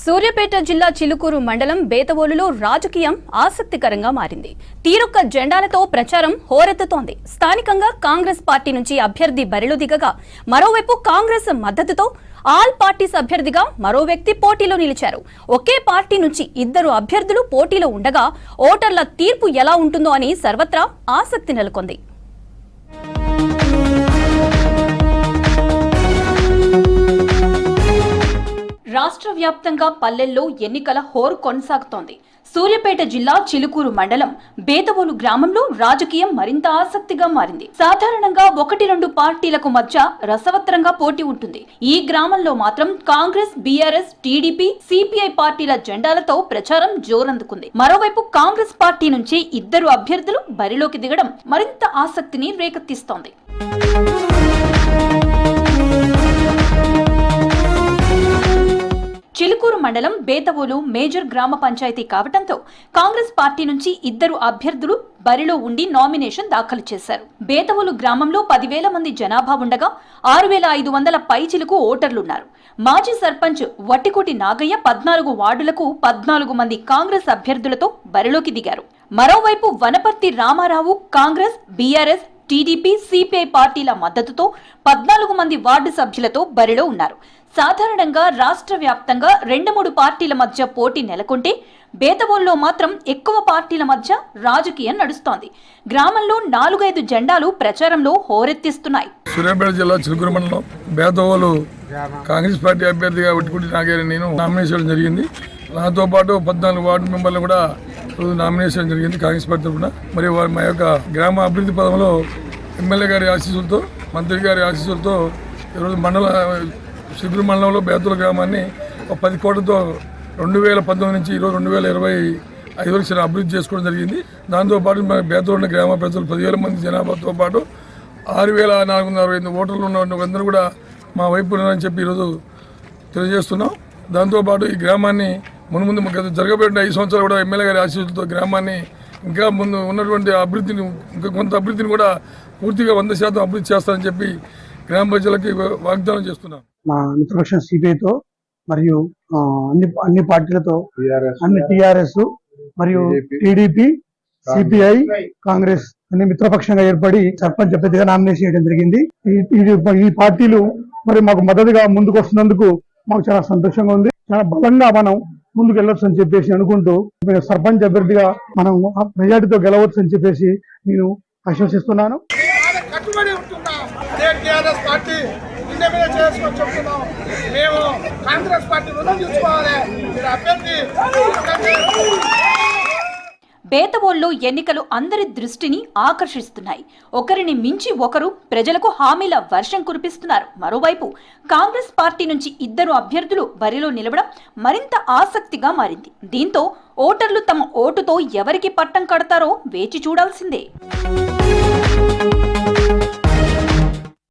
సూర్యాపేట జిల్లా చిలుకూరు మండలం బేతవోలులో రాజకీయం ఆసక్తికరంగా మారింది. తీరొక్క జెండాలతో ప్రచారం హోరెత్తుతోంది. స్థానికంగా కాంగ్రెస్ పార్టీ నుంచి అభ్యర్థి బరిలో దిగగా, మరోవైపు కాంగ్రెస్ మద్దతుతో ఆల్ పార్టీస్ అభ్యర్థిగా మరో వ్యక్తి పోటీలో నిలిచారు. ఒకే పార్టీ నుంచి ఇద్దరు అభ్యర్థులు పోటీలో ఉండగా ఓటర్ల తీర్పు ఎలా ఉంటుందో అని సర్వత్రా ఆసక్తి నెలకొంది. రాష్ట్ర వ్యాప్తంగా పల్లెల్లో ఎన్నికల హోరు కొనసాగుతోంది. సూర్యాపేట జిల్లా చిలుకూరు మండలం బేతవోలు గ్రామంలో రాజకీయం మరింత ఆసక్తిగా మారింది. సాధారణంగా 1-2 పార్టీలకు మధ్య రసవత్రంగా పోటీ ఉంటుంది. ఈ గ్రామంలో మాత్రం కాంగ్రెస్, బీఆర్ఎస్, టీడీపీ, సిపిఐ పార్టీల జెండాలతో ప్రచారం జోరందుకుంది. మరోవైపు కాంగ్రెస్ పార్టీ నుంచి ఇద్దరు అభ్యర్థులు బరిలోకి దిగడం మరింత ఆసక్తిని రేకెత్తిస్తోంది. చిలుకూరు మండలం బేతవోలు మేజర్ గ్రామ పంచాయతీ కావడంతో కాంగ్రెస్ పార్టీ నుంచి ఇద్దరు అభ్యర్థులు బరిలో ఉండి నామినేషన్ దాఖలు చేశారు. బేతవోలు గ్రామంలో 10,000 మంది జనాభా ఉండగా 6,500 పైచిలకు ఓటర్లున్నారు. మాజీ సర్పంచ్ వట్టికోటి నాగయ్య 14 వార్డులకు 14 మంది కాంగ్రెస్ అభ్యర్థులతో బరిలోకి దిగారు. మరోవైపు వనపర్తి రామారావు కాంగ్రెస్, బీఆర్ఎస్, టీడీపీ, సిపిఐ పార్టీల మద్దతుతో 14 మంది వార్డు సభ్యులతో బరిలో ఉన్నారు. సాధారణంగా రాష్ట్ర వ్యాప్తంగా 2-3 పార్టీల మధ్య పోటీ నెలకొంటే బేతవోలులో మాత్రం ఎక్కువ పార్టీల మధ్య రాజకీయం నడుస్తోంది. గ్రామంలో 4-5 జెండాలు ప్రచారంలో హోరెత్తిస్తున్నాయి. సూర్యాపేట జిల్లా చిలుకూరు మండలం బేతవోలు కాంగ్రెస్ పార్టీ అభ్యర్థిగా వట్టికోటి నాగయ్య నేను నామినేషన్ జరిగింది. నాతో పాటు 14 వార్డు మెంబర్లు కూడా నామినేషన్ జరిగింది కాంగ్రెస్ పార్టీ తరఫున. మరియు మా యొక్క గ్రామ అభివృద్ధి పదంలో ఎమ్మెల్యే గారి ఆశీస్సులతో, మంత్రి గారి ఆశీస్సులతో ఈరోజు చిలుకూరు మండలంలో బేతవోలు గ్రామాన్ని 10 కోట్లతో 2019 నుంచి ఈరోజు 2025 వరకు అభివృద్ధి చేసుకోవడం జరిగింది. దాంతోపాటు మన బేతవోలు గ్రామ ప్రజలు 10,000 మంది జనాభాతో పాటు 6,465 ఓటర్లు ఉన్న అందరూ కూడా మా వైపు ఉన్నారని చెప్పి ఈరోజు తెలియజేస్తున్నాం. దాంతోపాటు ఈ గ్రామాన్ని ముందు జరగబోయే 5 సంవత్సరాలు కూడా ఎమ్మెల్యే గారి ఆశీస్సులతో గ్రామాన్ని ఇంకా ముందు ఉన్నటువంటి అభివృద్ధిని ఇంకా కొంత అభివృద్ధిని కూడా పూర్తిగా 100% అభివృద్ధి చేస్తారని చెప్పి గ్రామ ప్రజలకి వాగ్దానం చేస్తున్నాం. మా మిత్రపక్షం సిపిఐతో మరియు అన్ని పార్టీలతో అన్ని టిఆర్ఎస్ మరియు టీడీపీ, సిపిఐ, కాంగ్రెస్ అన్ని మిత్రపక్షంగా ఏర్పడి సర్పంచ్ అభ్యర్థిగా నామినేషన్ చేయడం జరిగింది. ఈ పార్టీలు మరి మాకు మద్దతుగా ముందుకు వస్తున్నందుకు మాకు చాలా సంతోషంగా ఉంది. చాలా బలంగా మనం ముందుకు వెళ్ళొచ్చు అని చెప్పేసి అనుకుంటూ సర్పంచ్ అభ్యర్థిగా మనం మెజార్టీతో గెలవచ్చు అని చెప్పేసి నేను ఆశంసిస్తున్నాను. బేతవోలులో ఎన్నికలు అందరి దృష్టిని ఆకర్షిస్తున్నాయి. ఒకరిని మించి ఒకరు ప్రజలకు హామీల వర్షం కురిపిస్తున్నారు. మరోవైపు కాంగ్రెస్ పార్టీ నుంచి ఇద్దరు అభ్యర్థులు బరిలో నిలవడం మరింత ఆసక్తిగా మారింది. దీంతో ఓటర్లు తమ ఓటుతో ఎవరికి పట్టం కడతారో వేచి చూడాల్సిందే.